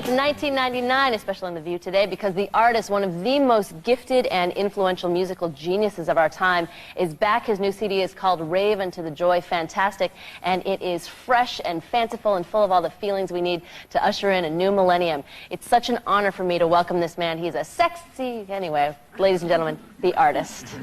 $19.99, especially on The View today, because the artist, one of the most gifted and influential musical geniuses of our time, is back. His new CD is called Rave and to the Joy Fantastic, and it is fresh and fanciful and full of all the feelings we need to usher in a new millennium. It's such an honor for me to welcome this man. He's a sexy... Anyway, ladies and gentlemen, the artist.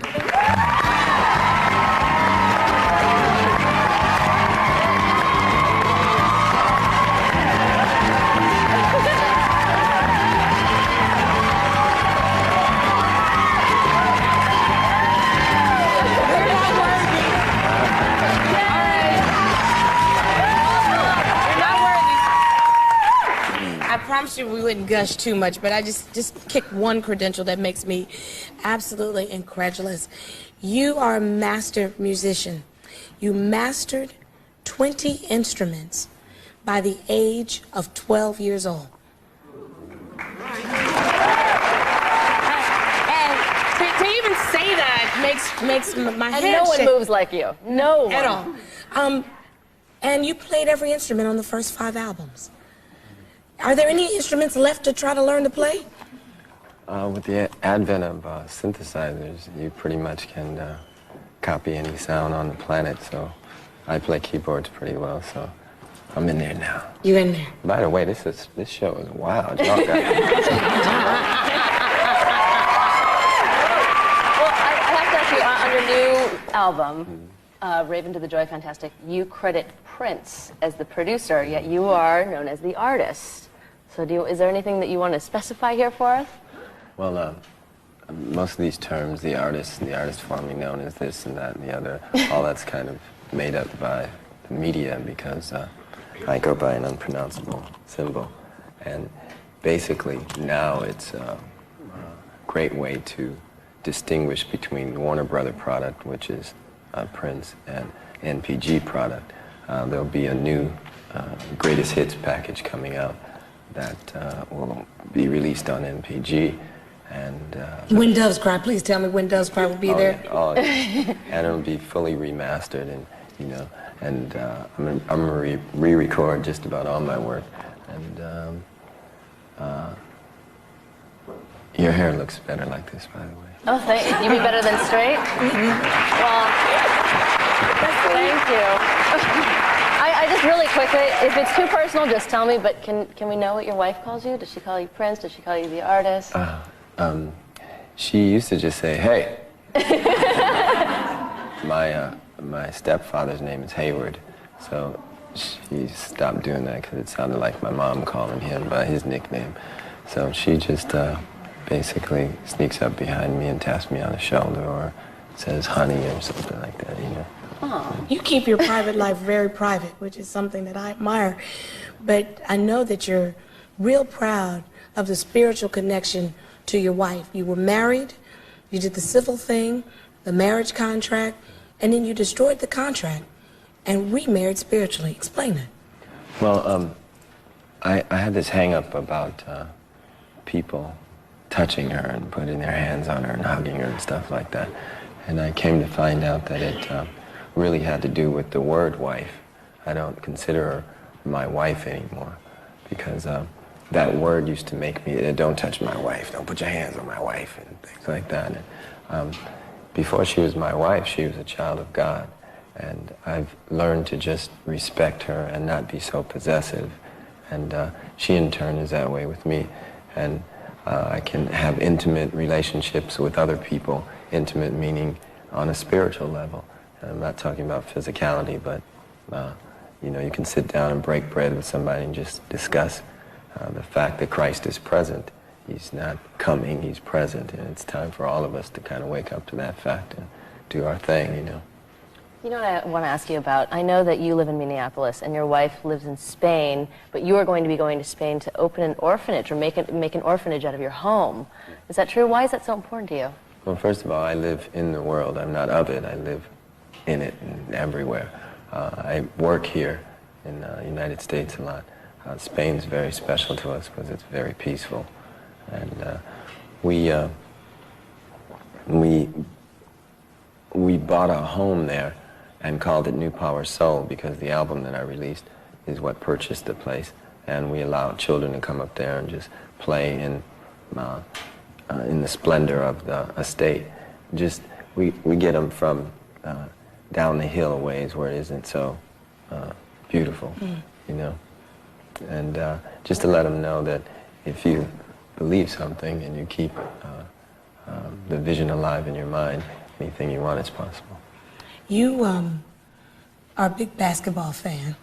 I promised you we wouldn't gush too much, but I just kicked one credential that makes me absolutely incredulous. You are a master musician. You mastered 20 instruments by the age of 12 years old. And to even say that makes my head And no one shake. moves like you. No one. At all. And you played every instrument on the first 5 albums. Are there any instruments left to try to learn to play? With the advent of synthesizers, you pretty much can copy any sound on the planet, so I play keyboards pretty well, so I'm in there now. You in there? By the way, this show is wild. Y'all got Well, I have to ask you, on your new album, Rave and to the Joy Fantastic, you credit Prince as the producer, yet you are known as the artist. So is there anything that you want to specify here for us? Well, most of these terms, the artist formerly known as this and that and the other, all that's kind of made up by the media because I go by an unpronounceable symbol. And basically now it's a great way to distinguish between the Warner Brother product, which is Prince, and NPG product. There'll be a new greatest hits package coming out that will be released on NPG. And When Doves Cry, please tell me When Doves Cry will be there. And it'll be fully remastered, and and I'm gonna re-record just about all my work. And your hair looks better like this, by the way. Oh, thank you. You mean better than straight? Well, thank you. I just really quickly, if it's too personal, just tell me, but can we know what your wife calls you? Does she call you Prince? Does she call you the artist? She used to just say, hey. My stepfather's name is Hayward, so she stopped doing that because it sounded like my mom calling him by his nickname. So she just basically sneaks up behind me and taps me on the shoulder or says honey or something like that, Oh. You keep your private life very private, which is something that I admire. But I know that you're real proud of the spiritual connection to your wife. You were married, you did the civil thing, the marriage contract, and then you destroyed the contract and remarried spiritually. Explain it. Well, I had this hang-up about people touching her and putting their hands on her and hugging her and stuff like that. And I came to find out that it really had to do with the word wife. I don't consider her my wife anymore because that word used to make me, don't touch my wife, don't put your hands on my wife and things like that. And, before she was my wife, she was a child of God. And I've learned to just respect her and not be so possessive. And she in turn is that way with me. And I can have intimate relationships with other people, intimate meaning on a spiritual level. And I'm not talking about physicality, but you can sit down and break bread with somebody and just discuss the fact that Christ is present. He's not coming, he's present, and it's time for all of us to kind of wake up to that fact and do our thing, You know what I want to ask you about? I know that you live in Minneapolis and your wife lives in Spain, but you are going to be going to Spain to open an orphanage or make an orphanage out of your home. Is that true? Why is that so important to you? Well, first of all, I live in the world. I'm not of it. I live in it and everywhere. I work here in the United States a lot. Spain's very special to us because it's very peaceful. And we bought a home there and called it New Power Soul because the album that I released is what purchased the place. and we allow children to come up there and just play in the splendor of the estate. Just we get them from down the hill a ways where it isn't so beautiful, you know, and just to let them know that if you believe something and you keep the vision alive in your mind, anything you want is possible. You are a big basketball fan.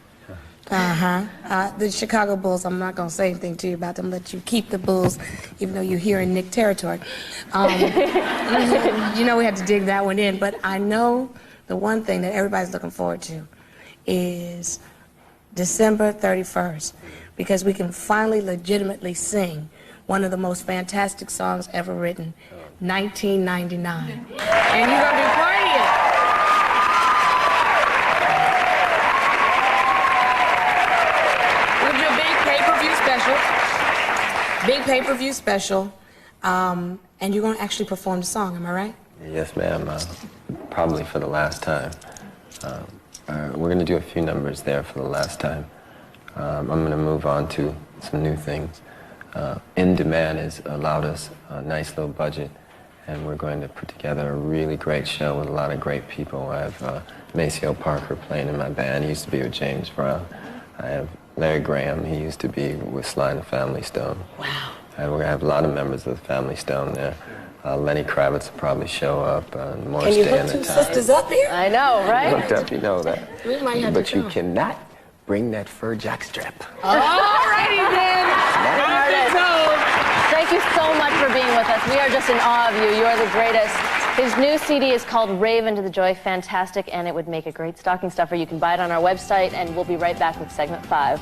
The Chicago Bulls, I'm not going to say anything to you about them, let you keep the Bulls, even though you're here in Knick territory. You know we had to dig that one in, but I know the one thing that everybody's looking forward to is December 31st, because we can finally legitimately sing one of the most fantastic songs ever written, 1999. And you're going to be partying. We'll do a big pay-per-view special. Big pay-per-view special. And you're going to actually perform the song, am I right? Yes, ma'am. Probably for the last time. We're going to do a few numbers there for the last time. I'm going to move on to some new things. In Demand has allowed us a nice little budget, and we're going to put together a really great show with a lot of great people. I have Maceo Parker playing in my band. He used to be with James Brown. I have Larry Graham. He used to be with Sly and the Family Stone. Wow. And we're going to have a lot of members of the Family Stone there. Lenny Kravitz will probably show up. Morris Can you Day hook and the two Time. sisters up here? I know, right? Hooked up, you know that. We might have But to you come. cannot bring that fur jockstrap. All righty then. Thank you so much for being with us. We are just in awe of you. You are the greatest. His new CD is called Rave Into the Joy. Fantastic, and it would make a great stocking stuffer. You can buy it on our website, and we'll be right back with segment 5.